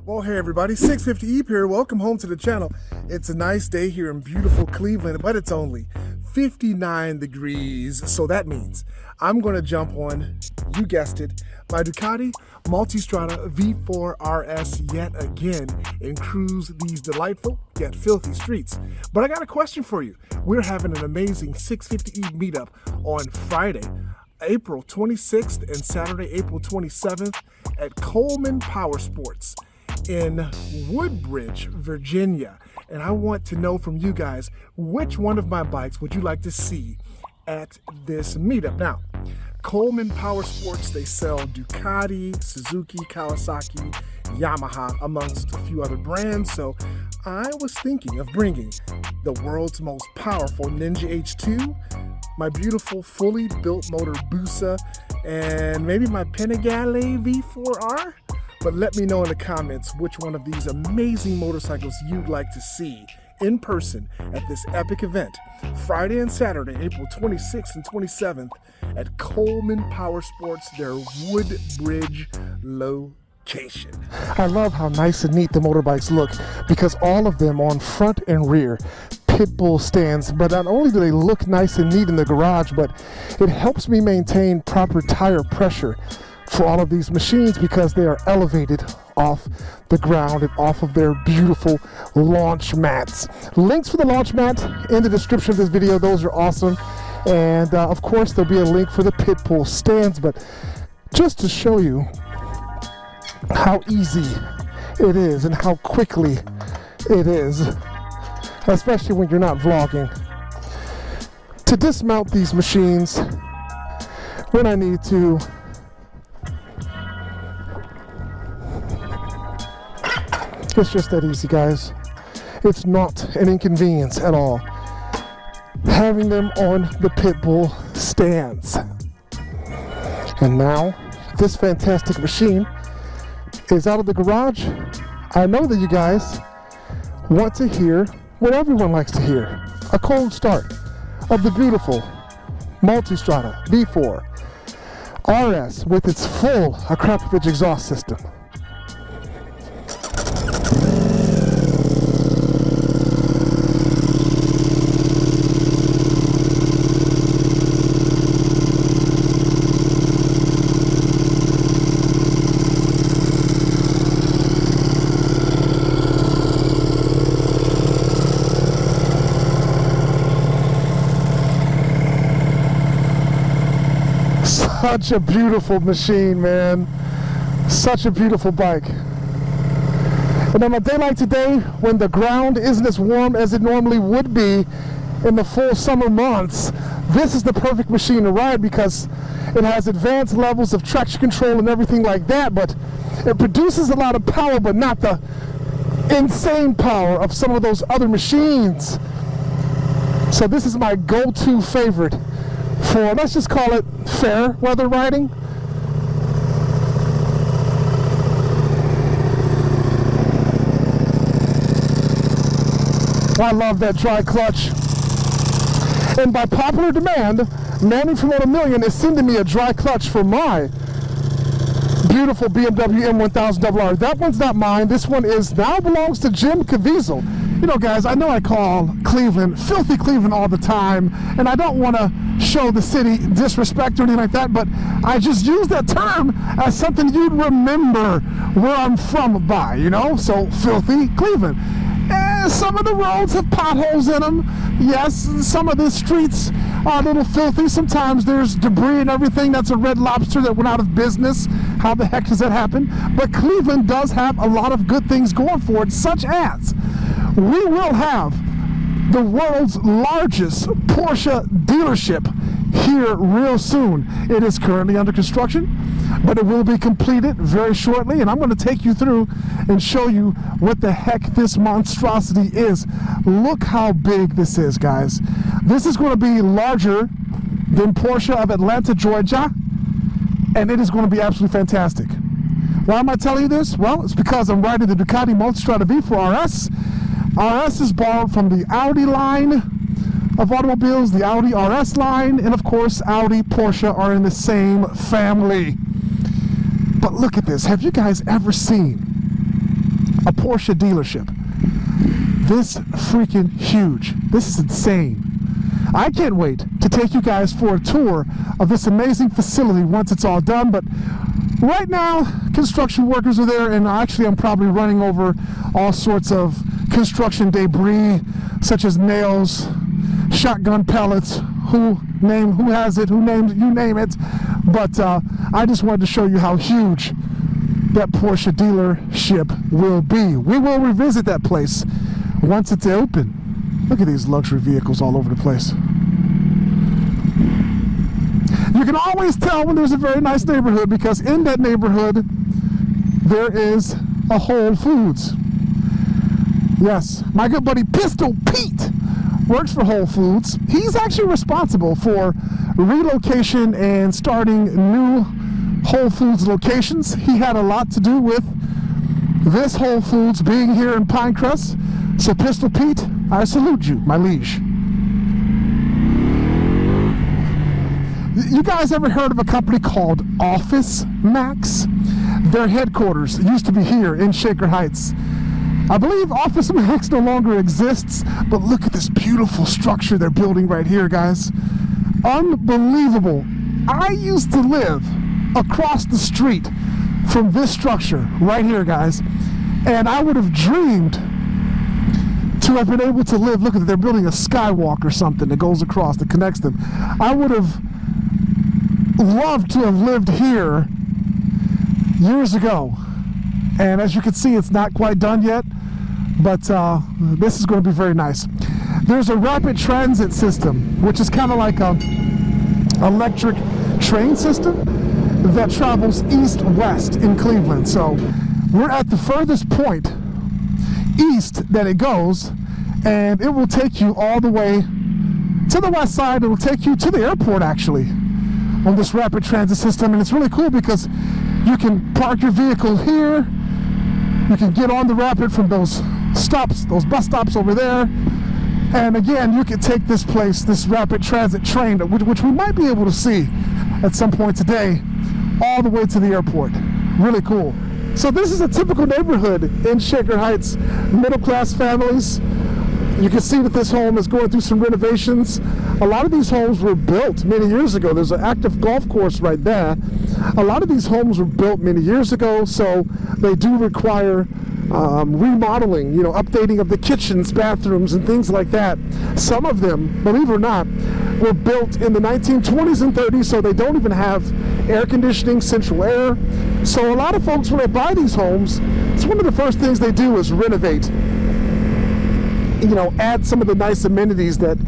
Well, hey everybody, 650 here. Welcome home to the channel. It's a nice day here in beautiful Cleveland, but it's only 59 degrees. So that means I'm going to jump on, you guessed it, my Ducati Multistrada V4 RS yet again and cruise these delightful yet filthy streets. But I got a question for you. We're having an amazing 650E meetup on Friday, April 26th and Saturday, April 27th at Coleman Power Sports in Woodbridge, Virginia. And I want to know from you guys, which one of my bikes would you like to see at this meetup? Now, Coleman Power Sports, they sell Ducati, Suzuki, Kawasaki, Yamaha, amongst a few other brands. So I was thinking of bringing the world's most powerful Ninja H2, my beautiful fully built motor Busa, and maybe my Panigale V4R. But let me know in the comments which one of these amazing motorcycles you'd like to see in person at this epic event, Friday and Saturday, April 26th and 27th at Coleman Power Sports, their Woodbridge location. I love how nice and neat the motorbikes look because all of them are on front and rear pit bull stands. But not only do they look nice and neat in the garage, but it helps me maintain proper tire pressure for all of these machines because they are elevated off the ground and off of their beautiful launch mats. Links for the launch mat in the description of this video. Those are awesome. And of course there'll be a link for the pit bull stands, but just to show you how easy it is and how quickly it is, especially when you're not vlogging, to dismount these machines when I need to. It's just that easy, guys. It's not an inconvenience at all having them on the pit bull stands. And now this fantastic machine is out of the garage. I know that you guys want to hear what everyone likes to hear, a cold start of the beautiful Multistrada V4 RS with its full Akrapovic exhaust system. Such a beautiful machine, man. Such a beautiful bike. And on a day like today, when the ground isn't as warm as it normally would be in the full summer months, this is the perfect machine to ride because it has advanced levels of traction control and everything like that, but it produces a lot of power, but not the insane power of some of those other machines. So this is my go-to favorite for, let's just call it fair weather riding. I love that dry clutch. And by popular demand, Manny from Moto Million is sending me a dry clutch for my beautiful BMW M1000RR. That one's not mine. This one now belongs to Jim Caviezel. You know, guys, I know I call Cleveland filthy Cleveland all the time, and I don't want to show the city disrespect or anything like that, but I just use that term as something you'd remember where I'm from by, you know? So, filthy Cleveland. And some of the roads have potholes in them. Yes, some of the streets are a little filthy. Sometimes there's debris and everything. That's a Red Lobster that went out of business. How the heck does that happen? But Cleveland does have a lot of good things going for it, such as we will have the world's largest Porsche dealership here real soon. It is currently under construction, but it will be completed very shortly, and I'm going to take you through and show you what the heck this monstrosity is. Look how big this is, guys. This is going to be larger than Porsche of Atlanta, Georgia, and it is going to be absolutely fantastic. Why am I telling you this? Well, it's because I'm riding the Ducati Multistrada V4 RS. RS is borrowed from the Audi line of automobiles, the Audi RS line, and of course Audi, Porsche are in the same family. But look at this. Have you guys ever seen a Porsche dealership. This freaking huge. This is insane. I can't wait to take you guys for a tour of this amazing facility once it's all done, but right now construction workers are there, and actually I'm probably running over all sorts of construction debris such as nails, shotgun pellets, who has it, you name it. But I just wanted to show you how huge that Porsche dealership will be. We will revisit that place once it's open. Look at these luxury vehicles all over the place. You can always tell when there's a very nice neighborhood, because in that neighborhood there is a Whole Foods. Yes, my good buddy Pistol Pete works for Whole Foods. He's actually responsible for relocation and starting new Whole Foods locations. He had a lot to do with this Whole Foods being here in Pinecrest. So Pistol Pete, I salute you, my liege. You guys ever heard of a company called Office Max? Their headquarters used to be here in Shaker Heights. I believe Office Max no longer exists, but look at this beautiful structure they're building right here, guys. Unbelievable. I used to live across the street from this structure right here, guys, and I would have dreamed to have been able to live. Look at it, they're building a skywalk or something that goes across, that connects them. I would have loved to have lived here years ago, and as you can see, it's not quite done yet, but this is going to be very nice. There's a rapid transit system, which is kind of like a electric train system that travels east-west in Cleveland. So we're at the furthest point east that it goes, and it will take you all the way to the west side. It will take you to the airport, actually, on this rapid transit system. And it's really cool because you can park your vehicle here, you can get on the rapid from those stops, those bus stops over there, and again, you can take this place, this rapid transit train, which we might be able to see at some point today, all the way to the airport. Really cool. So this is a typical neighborhood in Shaker Heights, middle-class families. You can see that this home is going through some renovations. A lot of these homes were built many years ago. There's an active golf course right there. A lot of these homes were built many years ago, so they do require remodeling, you know, updating of the kitchens, bathrooms, and things like that. Some of them, believe it or not, were built in the 1920s and 30s, so they don't even have air conditioning, central air. So a lot of folks, when they buy these homes, it's one of the first things they do is renovate. You know, add some of the nice amenities that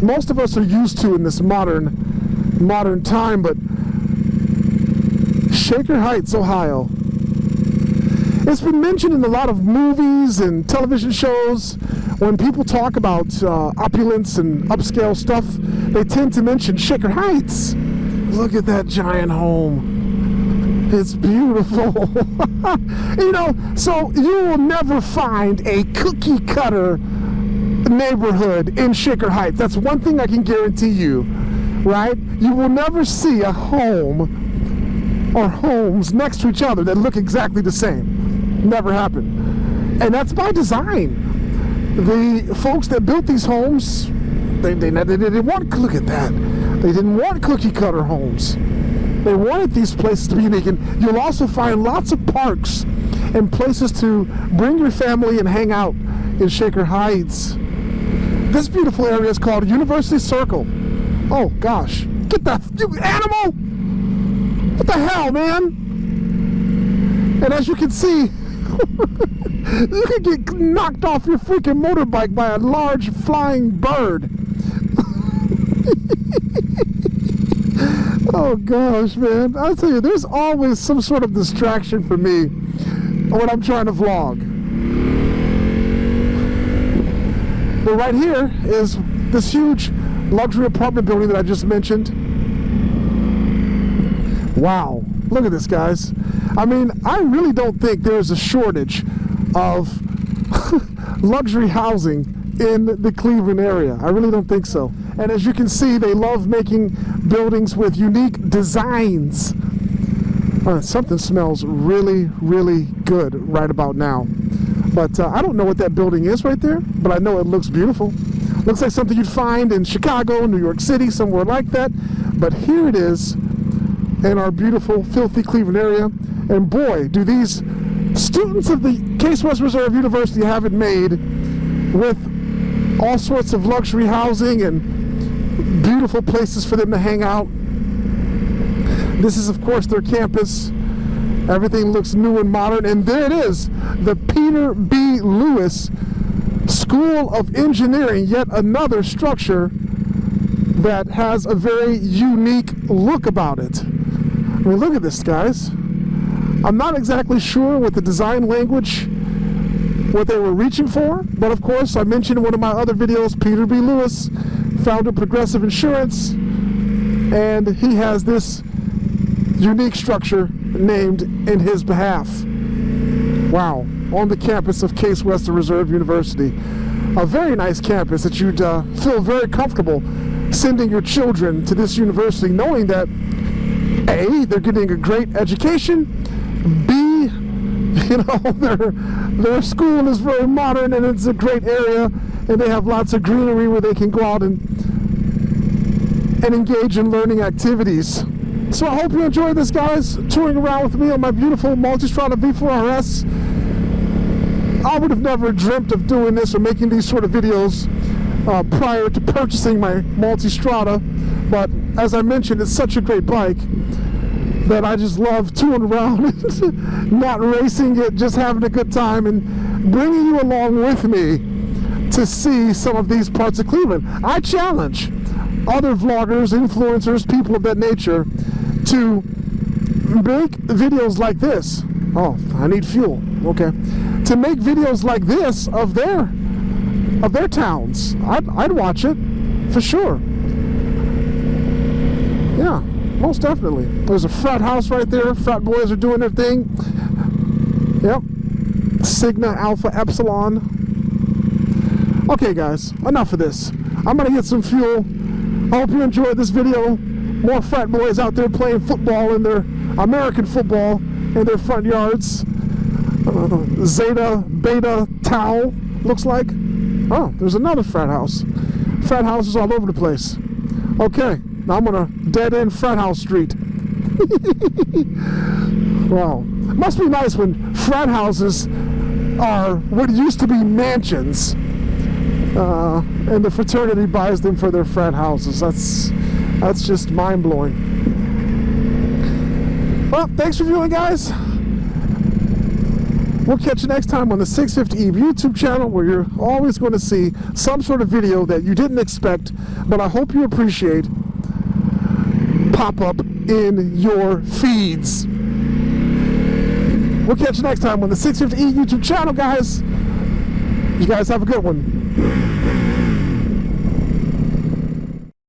most of us are used to in this modern time. But Shaker Heights, Ohio, it's been mentioned in a lot of movies and television shows. When people talk about opulence and upscale stuff, they tend to mention Shaker Heights. Look at that giant home. It's beautiful. You know, so you will never find a cookie cutter neighborhood in Shaker Heights. That's one thing I can guarantee you, right? You will never see a home or homes next to each other that look exactly the same. Never happened. And that's by design. The folks that built these homes, they didn't want, look at that. They didn't want cookie cutter homes. They wanted these places to be unique. And you'll also find lots of parks and places to bring your family and hang out in Shaker Heights. This beautiful area is called University Circle. Oh gosh, get that, you animal! What the hell, man? And as you can see, you can get knocked off your freaking motorbike by a large flying bird. Oh gosh, man, I'll tell you, there's always some sort of distraction for me when I'm trying to vlog. But right here is this huge luxury apartment building that I just mentioned. Wow, look at this, guys. I mean, I really don't think there's a shortage of luxury housing in the Cleveland area. I really don't think so. And as you can see, they love making buildings with unique designs. Something smells really, really good right about now. But I don't know what that building is right there, but I know it looks beautiful. Looks like something you'd find in Chicago, New York City, somewhere like that. But here it is in our beautiful, filthy Cleveland area. And boy, do these students of the Case Western Reserve University have it made, with all sorts of luxury housing and beautiful places for them to hang out. This is, of course, their campus. Everything looks new and modern. And there it is, the Peter B. Lewis School of Engineering, yet another structure that has a very unique look about it. I mean, look at this, guys. I'm not exactly sure what the design language, what they were reaching for, but of course, I mentioned in one of my other videos, Peter B. Lewis, founder of Progressive Insurance, and he has this unique structure named in his behalf. Wow, on the campus of Case Western Reserve University. A very nice campus that you'd feel very comfortable sending your children to this university, knowing that A, they're getting a great education, B, you know, their school is very modern and it's a great area, and they have lots of greenery where they can go out and engage in learning activities. So I hope you enjoyed this, guys, touring around with me on my beautiful Multistrada V4 RS. I would have never dreamt of doing this or making these sort of videos prior to purchasing my Multistrada, but as I mentioned, it's such a great bike that I just love touring around, not racing it, just having a good time and bringing you along with me to see some of these parts of Cleveland. I challenge other vloggers, influencers, people of that nature to make videos like this. Oh, I need fuel. Okay. To make videos like this of their towns. I'd watch it for sure. Yeah, most definitely. There's a frat house right there. Frat boys are doing their thing. Yep. Sigma Alpha Epsilon. Okay, guys, enough of this. I'm gonna get some fuel. I hope you enjoyed this video. More frat boys out there playing football in their American football in their front yards. Zeta, Beta, Tau, looks like. Oh, there's another frat house. Frat houses all over the place. Okay, now I'm gonna dead end Frat House Street. Wow. Must be nice when frat houses are what used to be mansions. And the fraternity buys them for their frat houses. That's just mind-blowing. Well, thanks for viewing, guys. We'll catch you next time on the 650 YouTube channel, where you're always going to see some sort of video that you didn't expect, but I hope you appreciate, pop up in your feeds. We'll catch you next time on the 650 YouTube channel, guys. You guys have a good one.